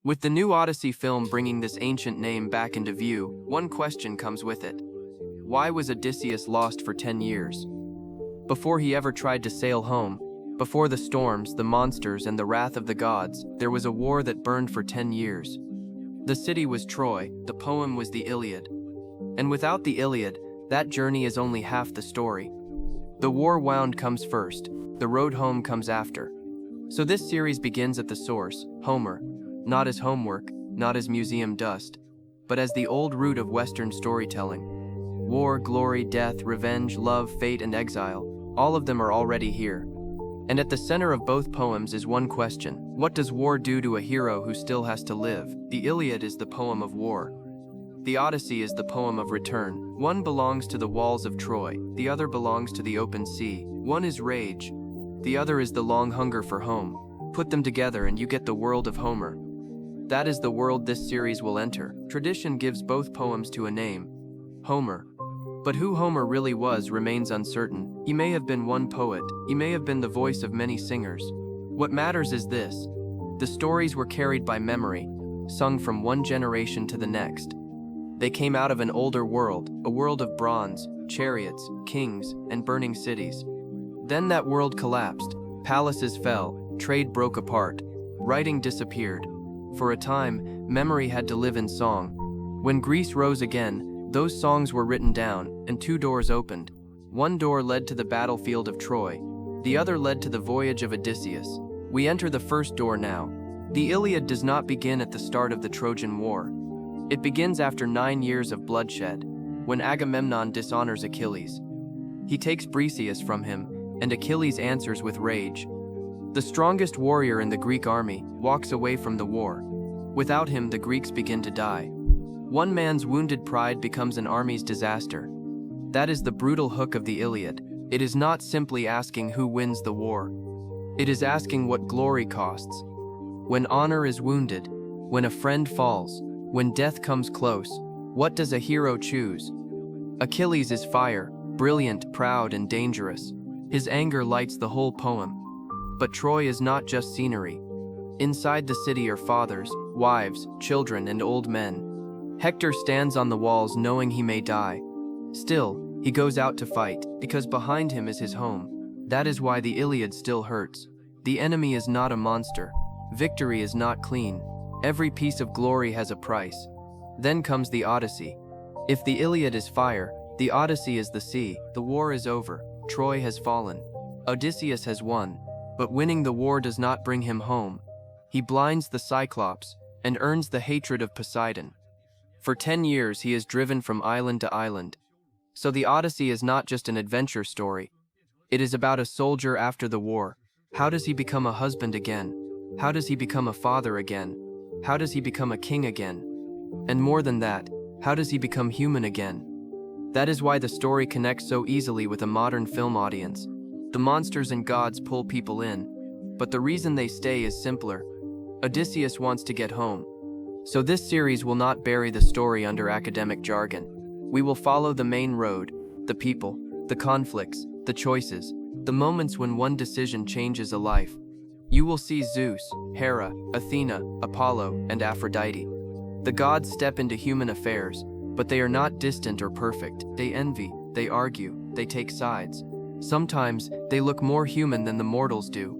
With the new Odyssey film bringing this ancient name back into view, one question comes with it. Why was Odysseus lost for 10 years? Before he ever tried to sail home, before the storms, the monsters, and the wrath of the gods, there was a war that burned for 10 years. The city was Troy, the poem was the Iliad. And without the Iliad, that journey is only half the story. The war wound comes first, the road home comes after. So this series begins at the source, Homer, not as homework, not as museum dust, but as the old root of Western storytelling. War, glory, death, revenge, love, fate, and exile, all of them are already here. And at the center of both poems is one question: what does war do to a hero who still has to live? The Iliad is the poem of war. The Odyssey is the poem of return. One belongs to the walls of Troy, the other belongs to the open sea. One is rage, the other is the long hunger for home. Put them together and you get the world of Homer. That is the world this series will enter. Tradition gives both poems to a name, Homer. But who Homer really was remains uncertain. He may have been one poet, he may have been the voice of many singers. What matters is this: the stories were carried by memory, sung from one generation to the next. They came out of an older world, a world of bronze, chariots, kings, and burning cities. Then that world collapsed, palaces fell, trade broke apart, writing disappeared. For a time, memory had to live in song. When Greece rose again, those songs were written down, and two doors opened. One door led to the battlefield of Troy, the other led to the voyage of Odysseus. We enter the first door now. The Iliad does not begin at the start of the Trojan War. It begins after 9 years of bloodshed, when Agamemnon dishonors Achilles. He takes Briseis from him, and Achilles answers with rage. The strongest warrior in the Greek army walks away from the war. Without him, the Greeks begin to die. One man's wounded pride becomes an army's disaster. That is the brutal hook of the Iliad. It is not simply asking who wins the war. It is asking what glory costs. When honor is wounded, when a friend falls, when death comes close, what does a hero choose? Achilles is fire, brilliant, proud, and dangerous. His anger lights the whole poem. But Troy is not just scenery. Inside the city are fathers, wives, children, and old men. Hector stands on the walls knowing he may die. Still, he goes out to fight, because behind him is his home. That is why the Iliad still hurts. The enemy is not a monster. Victory is not clean. Every piece of glory has a price. Then comes the Odyssey. If the Iliad is fire, the Odyssey is the sea. The war is over. Troy has fallen. Odysseus has won. But winning the war does not bring him home. He blinds the Cyclops and earns the hatred of Poseidon. For 10 years he is driven from island to island. So the Odyssey is not just an adventure story. It is about a soldier after the war. How does he become a husband again? How does he become a father again? How does he become a king again? And more than that, how does he become human again? That is why the story connects so easily with a modern film audience. The monsters and gods pull people in, but the reason they stay is simpler. Odysseus wants to get home. So this series will not bury the story under academic jargon. We will follow the main road, the people, the conflicts, the choices, the moments when one decision changes a life. You will see Zeus, Hera, Athena, Apollo, and Aphrodite. The gods step into human affairs, but they are not distant or perfect. They envy, they argue, they take sides. Sometimes they look more human than the mortals do.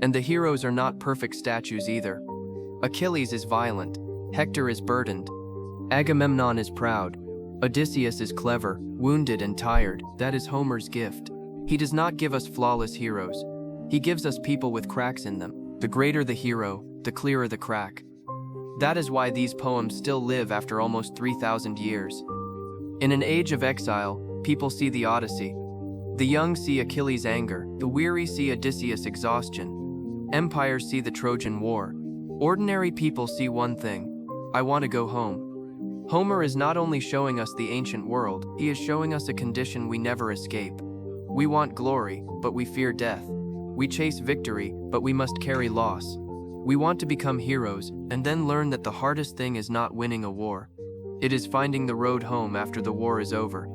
And the heroes are not perfect statues either. Achilles is violent. Hector is burdened. Agamemnon is proud. Odysseus is clever, wounded, and tired. That is Homer's gift. He does not give us flawless heroes. He gives us people with cracks in them. The greater the hero, the clearer the crack. That is why these poems still live after almost 3,000 years. In an age of exile, people see the Odyssey. The young see Achilles' anger. The weary see Odysseus' exhaustion. Empires see the Trojan War. Ordinary people see one thing: I want to go home. Homer is not only showing us the ancient world, he is showing us a condition we never escape. We want glory, but we fear death. We chase victory, but we must carry loss. We want to become heroes, and then learn that the hardest thing is not winning a war. It is finding the road home after the war is over.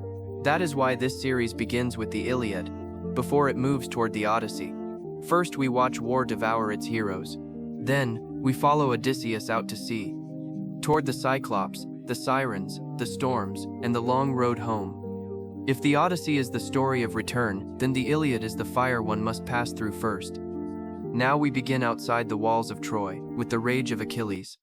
That is why this series begins with the Iliad, before it moves toward the Odyssey. First we watch war devour its heroes. Then, We follow Odysseus out to sea, toward the Cyclops, the sirens, the storms, and the long road home. If the Odyssey is the story of return, then the Iliad is the fire one must pass through first. Now we begin outside the walls of Troy, with the rage of Achilles.